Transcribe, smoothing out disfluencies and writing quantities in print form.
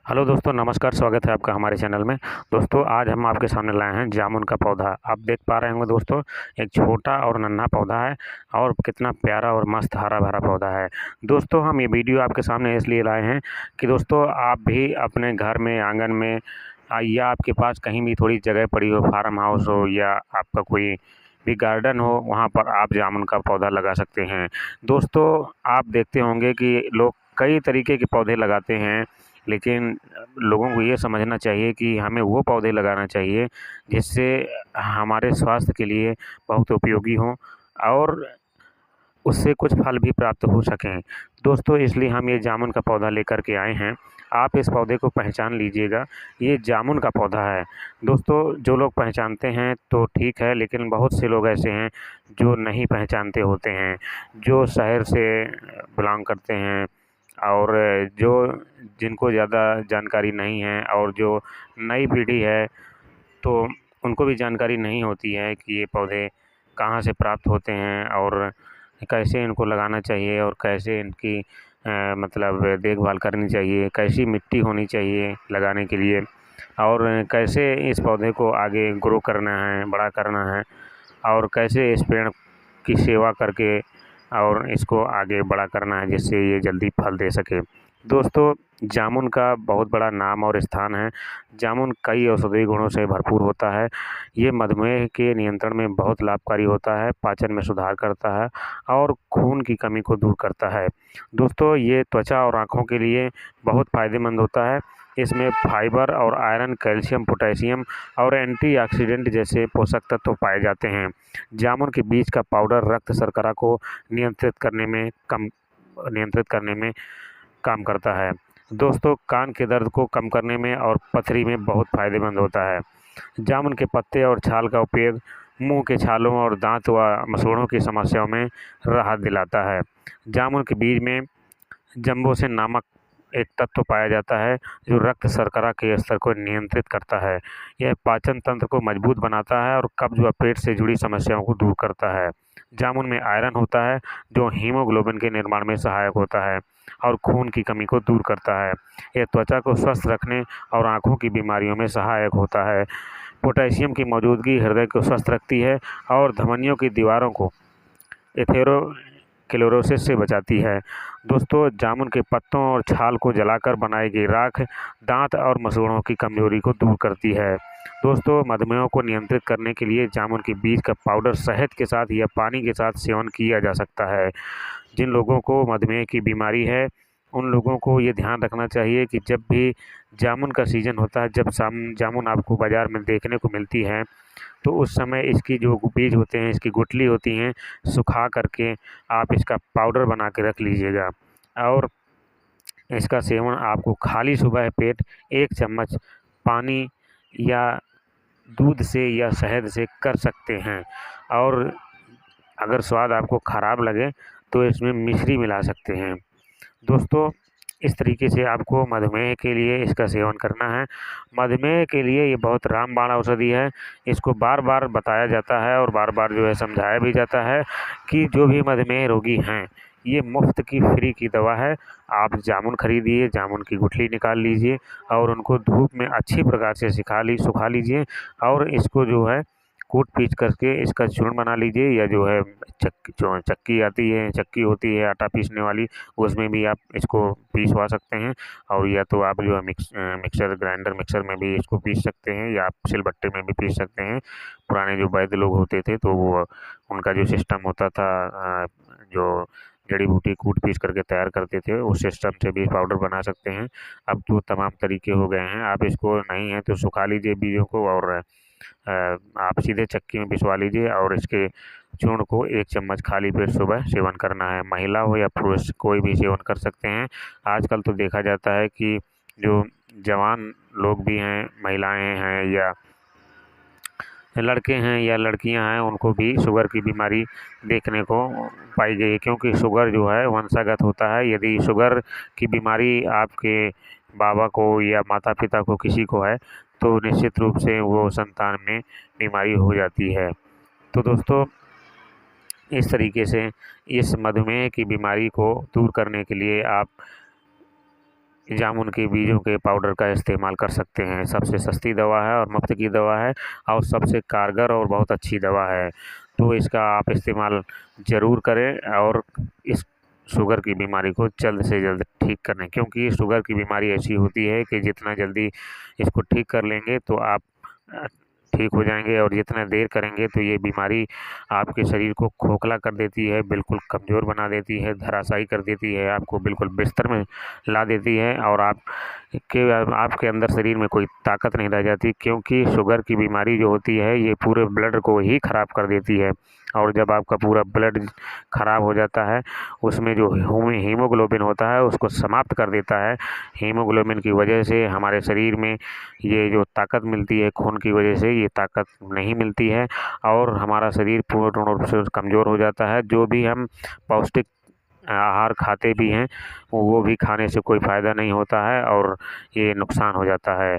Hello दोस्तों, नमस्कार। स्वागत है आपका हमारे चैनल में। दोस्तों, आज हम आपके सामने लाए हैं जामुन का पौधा। आप देख पा रहे होंगे दोस्तों, एक छोटा और नन्हा पौधा है और कितना प्यारा और मस्त हरा भरा पौधा है। दोस्तों, हम ये वीडियो आपके सामने इसलिए लाए हैं कि दोस्तों आप भी अपने घर में, आंगन में या आपके पास कहीं भी थोड़ी जगह पड़ी हो, फार्म हाउस हो या आपका कोई भी गार्डन हो, वहाँ पर आप जामुन का पौधा लगा सकते हैं। दोस्तों, आप देखते होंगे कि लोग कई तरीके के पौधे लगाते हैं, लेकिन लोगों को ये समझना चाहिए कि हमें वो पौधे लगाना चाहिए जिससे हमारे स्वास्थ्य के लिए बहुत उपयोगी हों और उससे कुछ फल भी प्राप्त हो सकें। दोस्तों, इसलिए हम ये जामुन का पौधा लेकर के आए हैं। आप इस पौधे को पहचान लीजिएगा, ये जामुन का पौधा है। दोस्तों, जो लोग पहचानते हैं तो ठीक है, लेकिन बहुत से लोग ऐसे हैं जो नहीं पहचानते होते हैं, जो शहर से बिलॉन्ग करते हैं और जो जिनको ज़्यादा जानकारी नहीं है और जो नई पीढ़ी है, तो उनको भी जानकारी नहीं होती है कि ये पौधे कहाँ से प्राप्त होते हैं और कैसे इनको लगाना चाहिए और कैसे इनकी मतलब देखभाल करनी चाहिए, कैसी मिट्टी होनी चाहिए लगाने के लिए और कैसे इस पौधे को आगे ग्रो करना है, बड़ा करना है और कैसे इस पेड़ की सेवा करके और इसको आगे बड़ा करना है जिससे ये जल्दी फल दे सके। दोस्तों, जामुन का बहुत बड़ा नाम और स्थान है। जामुन कई औषधीय गुणों से भरपूर होता है। ये मधुमेह के नियंत्रण में बहुत लाभकारी होता है, पाचन में सुधार करता है और खून की कमी को दूर करता है। दोस्तों, ये त्वचा और आँखों के लिए बहुत फ़ायदेमंद होता है। इसमें फाइबर और आयरन, कैल्शियम, पोटेशियम और एंटीऑक्सीडेंट जैसे पोषक तत्व पाए जाते हैं। जामुन के बीज का पाउडर रक्त शर्करा को नियंत्रित करने में काम करता है। दोस्तों, कान के दर्द को कम करने में और पथरी में बहुत फ़ायदेमंद होता है। जामुन के पत्ते और छाल का उपयोग मुंह के छालों और दांत व मसूड़ों की समस्याओं में राहत दिलाता है। जामुन के बीज में जंबोसिन नामक एक तत्व पाया जाता है जो रक्त शर्करा के स्तर को नियंत्रित करता है। यह पाचन तंत्र को मजबूत बनाता है और कब्ज व पेट से जुड़ी समस्याओं को दूर करता है। जामुन में आयरन होता है जो हीमोग्लोबिन के निर्माण में सहायक होता है और खून की कमी को दूर करता है। यह त्वचा को स्वस्थ रखने और आँखों की बीमारियों में सहायक होता है। पोटेशियम की मौजूदगी हृदय को स्वस्थ रखती है और धमनियों की दीवारों को एथेरोस्क्लेरोसिस से बचाती है। दोस्तों, जामुन के पत्तों और छाल को जलाकर बनाई गई राख दांत और मसूड़ों की कमजोरी को दूर करती है। दोस्तों, मधुमेह को नियंत्रित करने के लिए जामुन के बीज का पाउडर शहद के साथ या पानी के साथ सेवन किया जा सकता है। जिन लोगों को मधुमेह की बीमारी है, उन लोगों को ये ध्यान रखना चाहिए कि जब भी जामुन का सीज़न होता है, जब जामुन आपको बाज़ार में देखने को मिलती है, तो उस समय इसकी जो बीज होते हैं, इसकी गुठली होती हैं, सुखा करके आप इसका पाउडर बना के रख लीजिएगा और इसका सेवन आपको खाली सुबह पेट 1 चम्मच पानी या दूध से या शहद से कर सकते हैं और अगर स्वाद आपको ख़राब लगे तो इसमें मिश्री मिला सकते हैं। दोस्तों, इस तरीके से आपको मधुमेह के लिए इसका सेवन करना है। मधुमेह के लिए ये बहुत रामबाण औषधि है। इसको बार-बार बताया जाता है और बार-बार जो है समझाया भी जाता है कि जो भी मधुमेह रोगी हैं, ये मुफ़्त की फ्री की दवा है। आप जामुन खरीदिए, जामुन की गुठली निकाल लीजिए और उनको धूप में अच्छी प्रकार से सुखा लीजिए और इसको जो है कूट-पीस करके इसका चूर्ण बना लीजिए या जो है चक्की आती है, चक्की होती है आटा पीसने वाली, उसमें भी आप इसको पीसवा सकते हैं और या तो आप जो है ग्राइंडर मिक्सर में भी इसको पीस सकते हैं या आप सिलबट्टे में भी पीस सकते हैं। पुराने जो वैद्य लोग होते थे तो वो उनका जो सिस्टम होता था, जो जड़ी-बूटी कूट-पीस करके तैयार करते थे, उस सिस्टम से भी पाउडर बना सकते हैं। अब तो तमाम तरीके हो गए हैं। आप इसको नहीं है तो सुखा लीजिए बीजों को और आप सीधे चक्की में पिसवा लीजिए और इसके चूर्ण को 1 चम्मच खाली पेट सुबह सेवन करना है। महिला हो या पुरुष कोई भी सेवन कर सकते हैं। आजकल तो देखा जाता है कि जो जवान लोग भी हैं, महिलाएँ हैं या लड़के हैं या लड़कियां हैं, उनको भी शुगर की बीमारी देखने को पाई गई है क्योंकि शुगर जो है वंशागत होता है। यदि शुगर की बीमारी आपके बाबा को या माता-पिता को किसी को है, तो निश्चित रूप से वो संतान में बीमारी हो जाती है। तो दोस्तों, इस तरीके से इस मधुमेह की बीमारी को दूर करने के लिए आप जामुन के बीजों के पाउडर का इस्तेमाल कर सकते हैं। सबसे सस्ती दवा है और मुफ़्त की दवा है और सबसे कारगर और बहुत अच्छी दवा है। तो इसका आप इस्तेमाल ज़रूर करें और इस शुगर की बीमारी को जल्द से जल्द ठीक करें, क्योंकि शुगर की बीमारी ऐसी होती है कि जितना जल्दी इसको ठीक कर लेंगे तो आप अ, ठीक हो जाएँगे, और जितना देर करेंगे तो ये बीमारी आपके शरीर को खोखला कर देती है, बिल्कुल कमज़ोर बना देती है, धराशायी कर देती है, आपको बिल्कुल बिस्तर में ला देती है और आपके अंदर शरीर में कोई ताकत नहीं रह जाती, क्योंकि शुगर की बीमारी जो होती है ये पूरे ब्लड को ही ख़राब कर देती है। और जब आपका पूरा ब्लड ख़राब हो जाता है, उसमें जो हीमोग्लोबिन होता है उसको समाप्त कर देता है। हीमोग्लोबिन की वजह से हमारे शरीर में ये जो ताकत मिलती है, खून की वजह से ये ताकत नहीं मिलती है और हमारा शरीर पूर्ण रूप से कमज़ोर हो जाता है। जो भी हम पौष्टिक आहार खाते भी हैं, वो भी खाने से कोई फ़ायदा नहीं होता है और ये नुकसान हो जाता है।